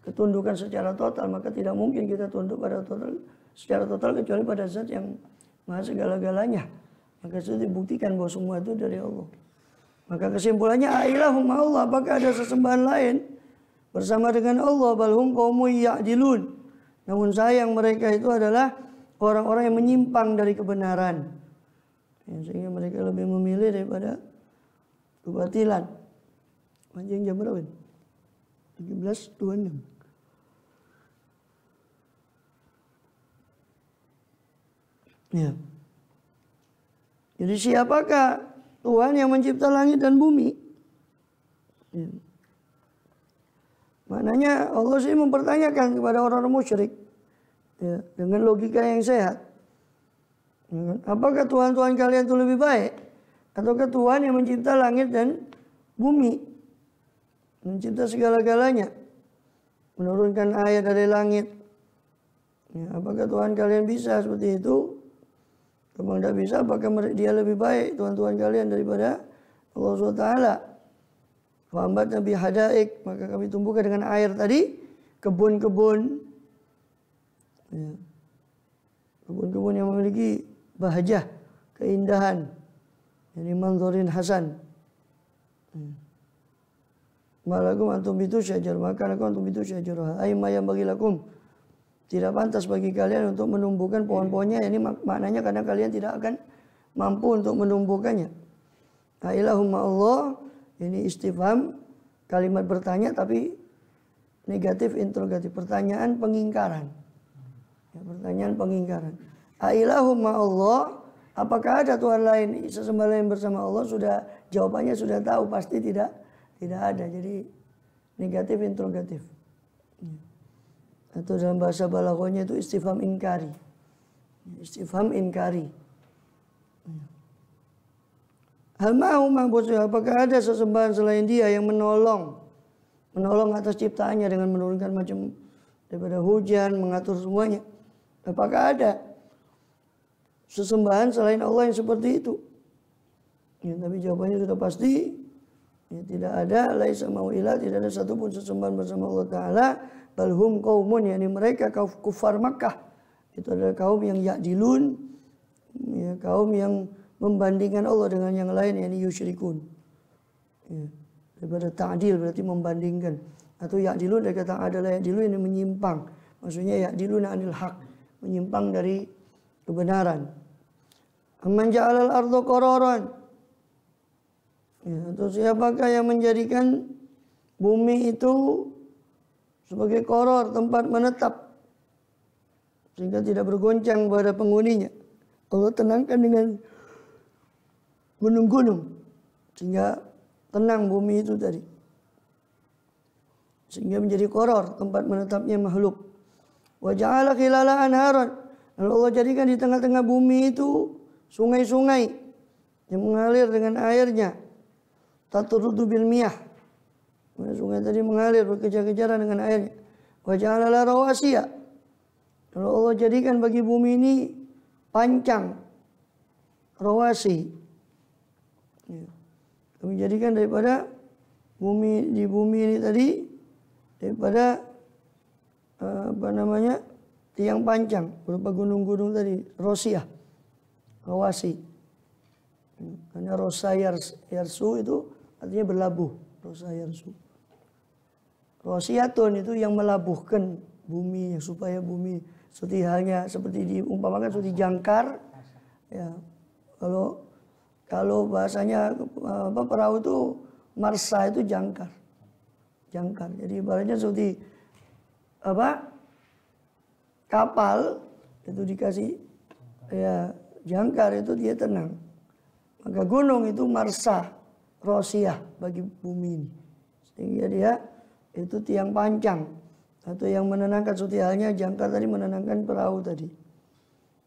A: ketundukan secara total, maka tidak mungkin kita tunduk pada secara total kecuali pada zat yang maha segala-galanya. Maka itu dibuktikan bahwa semua itu dari Allah. Maka kesimpulannya ailahum Allah, apakah ada sesembahan lain bersama dengan Allah? Balhum qaumun ya'dilun. Namun sayang mereka itu adalah orang-orang yang menyimpang dari kebenaran. Sehingga mereka lebih memilih daripada kebatilan. Panjang jam berapa? 17.26. Ya. Jadi siapakah Tuhan yang mencipta langit dan bumi? Ya. Maknanya Allah sih mempertanyakan kepada orang-orang musyrik, ya, dengan logika yang sehat. Ya, apakah Tuhan-Tuhan kalian itu lebih baik? Ataukah Tuhan yang mencipta langit dan bumi? Mencipta segala-galanya. Menurunkan air dari langit. Ya, apakah Tuhan kalian bisa seperti itu? Kalau tidak bisa, apakah dia lebih baik Tuhan-Tuhan kalian daripada Allah SWT? Fa'ambat Nabi Hadaik, maka kami tumbuhkan dengan air tadi kebun-kebun, ya, kebun-kebun yang memiliki bahjah, keindahan, jadi manzorin hasan. Malakum antum bitu syajar, maka lakum antum bitu syajar. Aima yang bagi lakum, tidak pantas bagi kalian untuk menumbuhkan pohon-pohonnya. Ini maknanya karena kalian tidak akan mampu untuk menumbuhkannya. Ailahumma Allah, ini istifham, kalimat bertanya tapi negatif interrogatif, pertanyaan pengingkaran. Ya, pertanyaan pengingkaran. Ailahumma Allah, apakah ada Tuhan lain, sesembahan lain bersama Allah? Sudah, jawabannya sudah tahu, pasti tidak ada. Jadi negatif interrogatif. Atau dalam bahasa balaghahnya itu istifham inkari. Istifham inkari. Hal ma'hu ma'budu, apakah ada sesembahan selain dia yang menolong atas ciptaannya dengan menurunkan macam daripada hujan, mengatur semuanya? Apakah ada sesembahan selain Allah yang seperti itu? Ya, tapi jawabannya sudah pasti, ya, tidak ada. Laisa mau'ilah, tidak ada satupun sesembahan bersama Allah Ta'ala. Balhum qaumun, yakni mereka kaum kufar Makkah. Itu adalah kaum yang ya'dilun, ya, kaum yang membandingkan Allah dengan yang lain, yakni yusyrikun. Ya, daripada ta'dil berarti membandingkan. Atau ya'dilun dari kata adalah ya'dilun, ini menyimpang. Maksudnya ya'dilun anil haq, menyimpang dari kebenaran. Amman ja'alal arda qararan. Ya, atau siapakah yang menjadikan bumi itu sebagai koror, tempat menetap, sehingga tidak bergoncang pada penghuninya. Allah tenangkan dengan gunung-gunung, sehingga tenang bumi itu tadi, sehingga menjadi koror, tempat menetapnya makhluk. Wa ja'ala khilala anharan, lalu Allah jadikan di tengah-tengah bumi itu sungai-sungai yang mengalir dengan airnya. Taturudu bil miyah, sungai tadi mengalir berkejar-kejaran dengan airnya. Wa ja'ala la rawasiya, lalu Allah jadikan bagi bumi ini pancang, rawasi. Ya. Kami jadikan daripada di bumi ini tadi daripada tiang pancang berupa gunung-gunung tadi, rosiyah, rawasi. Karena rosa yarsu itu artinya berlabuh, rosa yarsu. Rosiyatun itu yang melabuhkan bumi supaya bumi seperti halnya seperti diumpamakan seperti jangkar. Ya, kalau bahasanya perahu itu marsa itu jangkar. Jadi ibaratnya seperti kapal itu dikasih ya jangkar itu dia tenang. Maka gunung itu marsa, rosiyah bagi bumi ini. Sehingga dia itu tiang pancang atau yang menenangkan seperti halnya jangkar tadi menenangkan perahu tadi.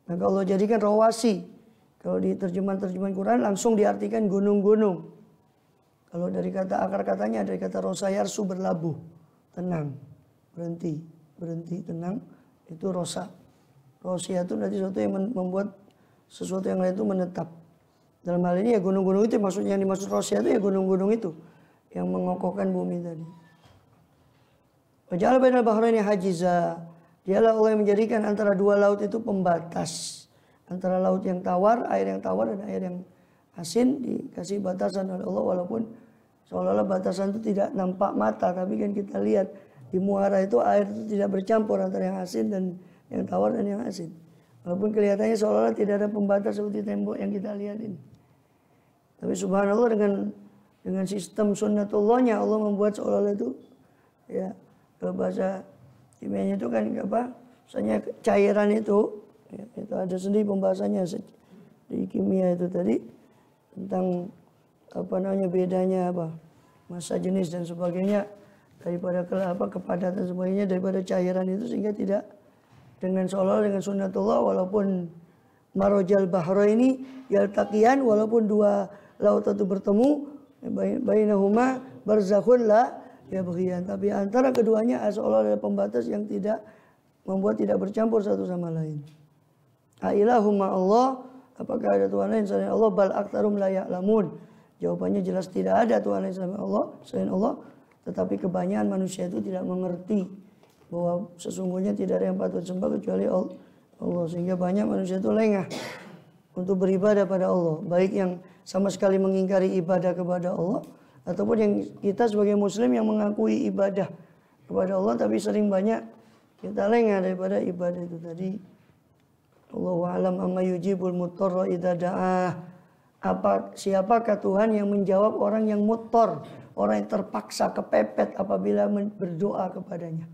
A: Nah kalau jadikan rawasi, kalau di terjemahan Quran langsung diartikan gunung-gunung. Kalau dari kata akar katanya dari kata rosayarsu berlabuh, tenang, berhenti, tenang, itu rosa. Rosia itu berarti sesuatu yang membuat sesuatu yang lain itu menetap. Dalam hal ini ya gunung-gunung itu maksudnya yang dimaksud rosia itu ya gunung-gunung itu yang mengokohkan bumi tadi. Waja'ala bainal bahraini hajiza. Dialah Allah yang menjadikan antara dua laut itu pembatas. Antara laut yang tawar, air yang tawar dan air yang asin dikasih batasan oleh Allah walaupun seolah-olah batasan itu tidak nampak mata, tapi kan kita lihat di muara itu air itu tidak bercampur antara yang asin dan yang tawar dan yang asin. Walaupun kelihatannya seolah-olah tidak ada pembatas seperti tembok yang kita lihat ini. Tapi subhanallah dengan sistem sunnatullahnya Allah membuat seolah-olah itu ya kalau bahasa kimianya itu kan misalnya cairan itu ya, itu ada sendiri pembahasannya di kimia itu tadi tentang bedanya massa jenis dan sebagainya daripada kepadatan sebagainya daripada cairan itu sehingga tidak dengan seolah dengan sunnatullah walaupun marojal bahro ini yaltaqiyan walaupun dua laut itu bertemu bainahuma barzakhun la yabghiyan tapi antara keduanya seolah ada pembatas yang tidak membuat tidak bercampur satu sama lain. Ailahumma Allah, apakah ada Tuhan lain selain Allah? Bal aktsarum la ya'lamun. Jawabannya jelas tidak ada Tuhan lain selain Allah, tetapi kebanyakan manusia itu tidak mengerti bahwa sesungguhnya tidak ada yang patut sembah kecuali Allah. Sehingga banyak manusia itu lengah untuk beribadah pada Allah, baik yang sama sekali mengingkari ibadah kepada Allah ataupun yang kita sebagai muslim yang mengakui ibadah kepada Allah tapi sering banyak kita lengah daripada ibadah itu tadi. Allahu a'lam amma yujibul muttarra idza da'ah. Siapakah Tuhan yang menjawab orang yang muttar, orang yang terpaksa kepepet apabila berdoa kepadanya.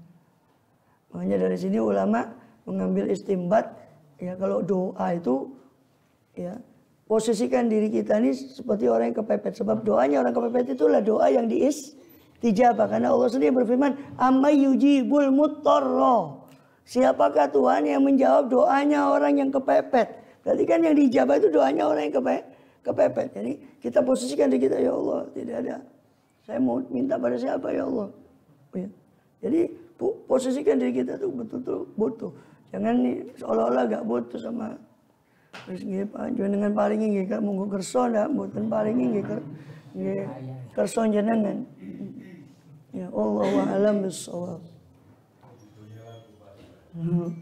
A: Makanya dari sini ulama mengambil istimbat ya kalau doa itu ya posisikan diri kita ini seperti orang yang kepepet. Sebab doanya orang kepepet itulah doa yang diistijabah. Karena Allah sendiri berfirman, amma yujibul muttarra. Siapakah Tuhan yang menjawab doanya orang yang kepepet? Berarti kan yang dijabah itu doanya orang yang kepepet. Jadi kita posisikan diri kita, ya Allah, tidak ada. Saya mau minta pada siapa ya Allah? Ya. Jadi posisikan diri kita tuh betul-betul butuh. Jangan nih seolah-olah gak butuh sama terus nggih panjenengan dengan paling nggih gak monggo kersa ndak mboten paling nggih kersa jenengan. Ya Allah wa alam bis-shawab.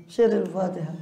A: Sirrul Fatihah.